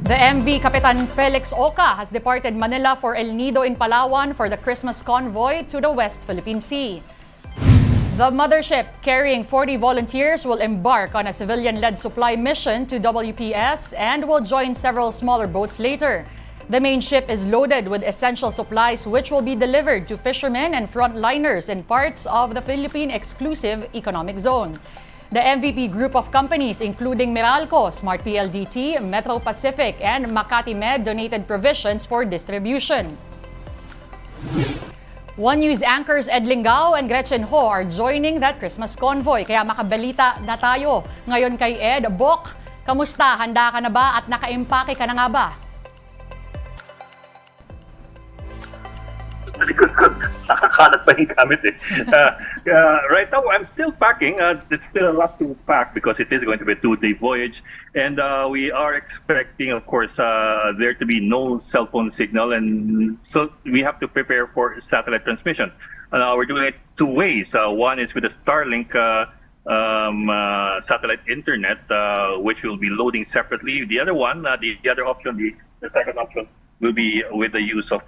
The MV Capitan Felix Oca has departed Manila for El Nido in Palawan for the Christmas convoy to the West Philippine Sea. The mothership, carrying 40 volunteers, will embark on a civilian-led supply mission to WPS and will join several smaller boats later. The main ship is loaded with essential supplies which will be delivered to fishermen and frontliners in parts of the Philippine Exclusive Economic Zone. The MVP group of companies, including Meralco, Smart PLDT, Metro Pacific, and Makati Med, donated provisions for distribution. One News anchors Ed Lingao and Gretchen Ho are joining that Christmas convoy. Kaya makabalita na tayo ngayon kay Ed. Bok, kamusta? Handa ka na ba at nakaimpake ka na nga ba? Sa likod ko, nakakalat pa yung gamit eh. Right now, I'm still packing. There's still a lot to pack because it is going to be a 2-day voyage. And we are expecting, of course, there to be no cell phone signal. And so we have to prepare for satellite transmission. We're doing it two ways. One is with the Starlink satellite internet, which will be loading separately. The other one, the other option, the second option, will be with the use of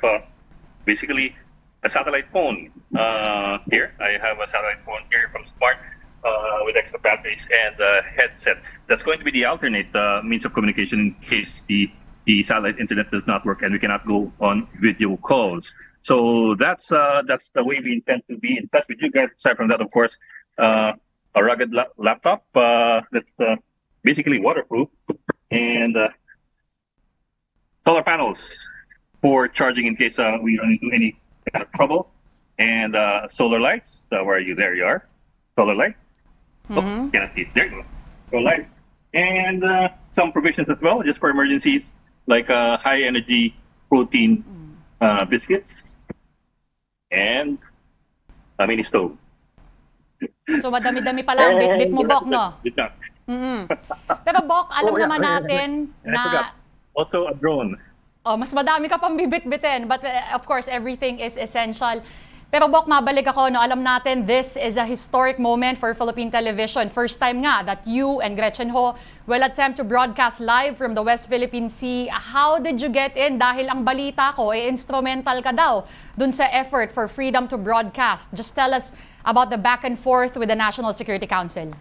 basically a satellite phone. Here, I have a satellite phone here from Smart with extra batteries and a headset. That's going to be the alternate means of communication in case the satellite internet does not work and we cannot go on video calls. So that's the way we intend to be in touch with you guys. Aside from that, of course, a rugged laptop that's basically waterproof and solar panels for charging in case we run into any kind of trouble. And solar lights. Where are you? There you are. Solar lights. Oh, cannot see it. There you go. Solar lights. And some provisions as well, just for emergencies, like high energy protein biscuits and a mini stove. So madami-dami pala ang bit-bit mo, Bok, no? Pero Bok, alam naman natin na... Also a drone. Oh, mas madami ka pang bibit-bitin, but of course, everything is essential. Pero Bok, mabalik ako, no? Alam natin, this is a historic moment for Philippine television. First time nga that you and Gretchen Ho will attempt to broadcast live from the West Philippine Sea. How did you get in? Dahil ang balita ko, instrumental ka daw dun sa effort for freedom to broadcast. Just tell us about the back and forth with the National Security Council.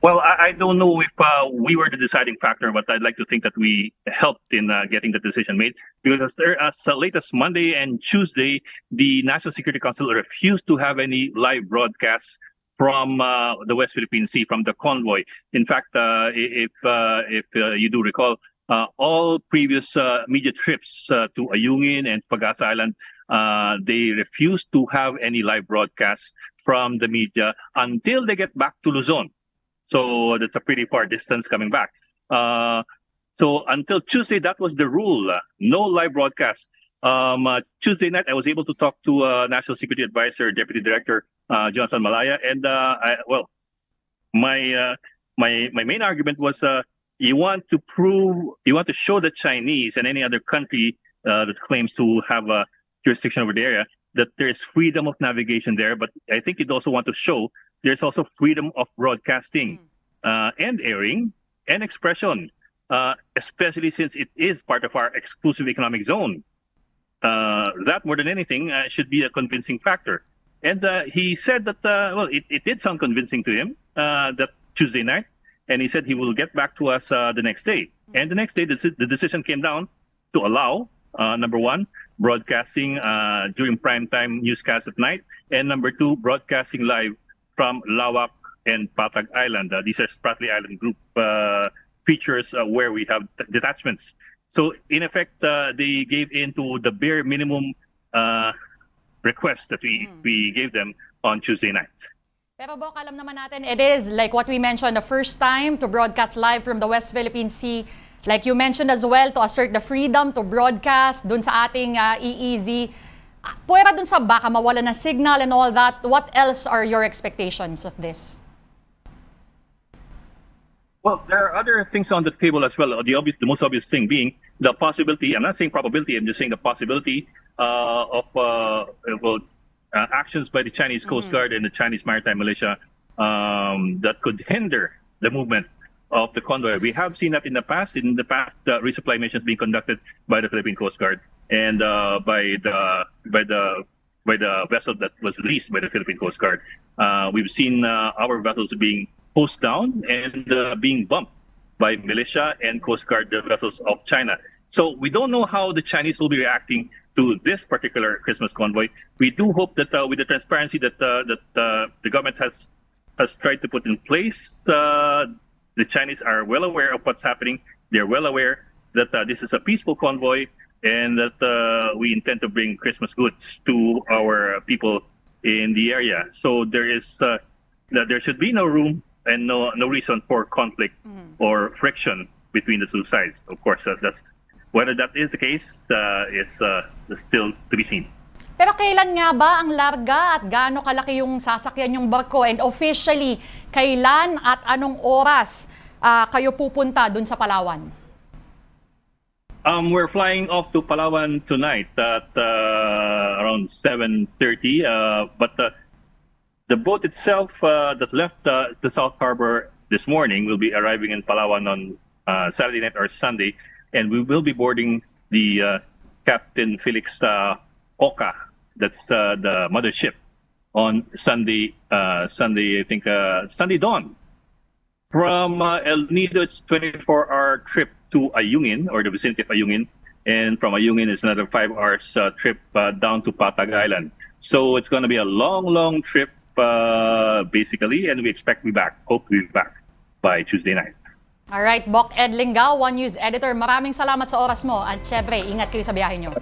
Well, I don't know if we were the deciding factor, but I'd like to think that we helped in getting the decision made. Because as late as Monday and Tuesday, the National Security Council refused to have any live broadcasts from the West Philippine Sea, from the convoy. In fact, if you do recall, all previous media trips to Ayungin and Pag-asa Island, they refused to have any live broadcasts from the media until they get back to Luzon. So that's a pretty far distance coming back. So until Tuesday, that was the rule. No live broadcast. Tuesday night, I was able to talk to National Security Advisor, Deputy Director Johnson Malaya, and my main argument was you want to show the Chinese and any other country that claims to have a jurisdiction over the area that there is freedom of navigation there, but I think you'd also want to show there's also freedom of broadcasting and airing and expression, especially since it is part of our exclusive economic zone. That, more than anything, should be a convincing factor. And he said that, well, it did sound convincing to him that Tuesday night, and he said he will get back to us the next day. And the next day, the decision came down to allow, number one, broadcasting during primetime newscasts at night, and number two, broadcasting live from Lawak and Patag Island. These are Spratly Island Group features where we have detachments. So in effect, they gave in to the bare minimum request that we gave them on Tuesday night. Pero Bok, alam naman natin, it is like what we mentioned, the first time to broadcast live from the West Philippine Sea. Like you mentioned as well, to assert the freedom to broadcast dun sa ating EEZ. Pwera dun sa baka mawala na signal and all that, what else are your expectations of this? Well, there are other things on the table as well. The most obvious thing being the possibility, I'm not saying probability, I'm just saying the possibility of actions by the Chinese Coast Guard and the Chinese Maritime Militia that could hinder the movement of the convoy. We have seen that in the past. In the past, resupply missions being conducted by the Philippine Coast Guard and by the vessel that was leased by the Philippine Coast Guard. We've seen our vessels being posted down and being bumped by militia and Coast Guard vessels of China. So we don't know how the Chinese will be reacting to this particular Christmas convoy. We do hope that with the transparency that the government has tried to put in place, the Chinese are well aware of what's happening. They're well aware that this is a peaceful convoy and that we intend to bring Christmas goods to our people in the area. So there should be no room and no reason for conflict or friction between the two sides. Of course, that's whether that is the case is still to be seen. Pero kailan nga ba ang larga at gaano kalaki yung sasakyan yung barko? And officially, kailan at anong oras kayo pupunta dun sa Palawan? We're flying off to Palawan tonight at around 7:30. But the boat itself that left the South Harbor this morning will be arriving in Palawan on Saturday night or Sunday, and we will be boarding the Captain Felix Oka, that's the mothership, on Sunday. I think Sunday dawn. From El Nido, it's 24-hour trip to Ayungin or the vicinity of Ayungin, and from Ayungin it's another 5 hours trip down to Patag Island. So it's going to be a long trip basically, and we expect to be back. Hope to be back by Tuesday night. Alright, Bok Ed Lingao, One News Editor, maraming salamat sa oras mo at syempre, ingat kayo sa biyahe nyo.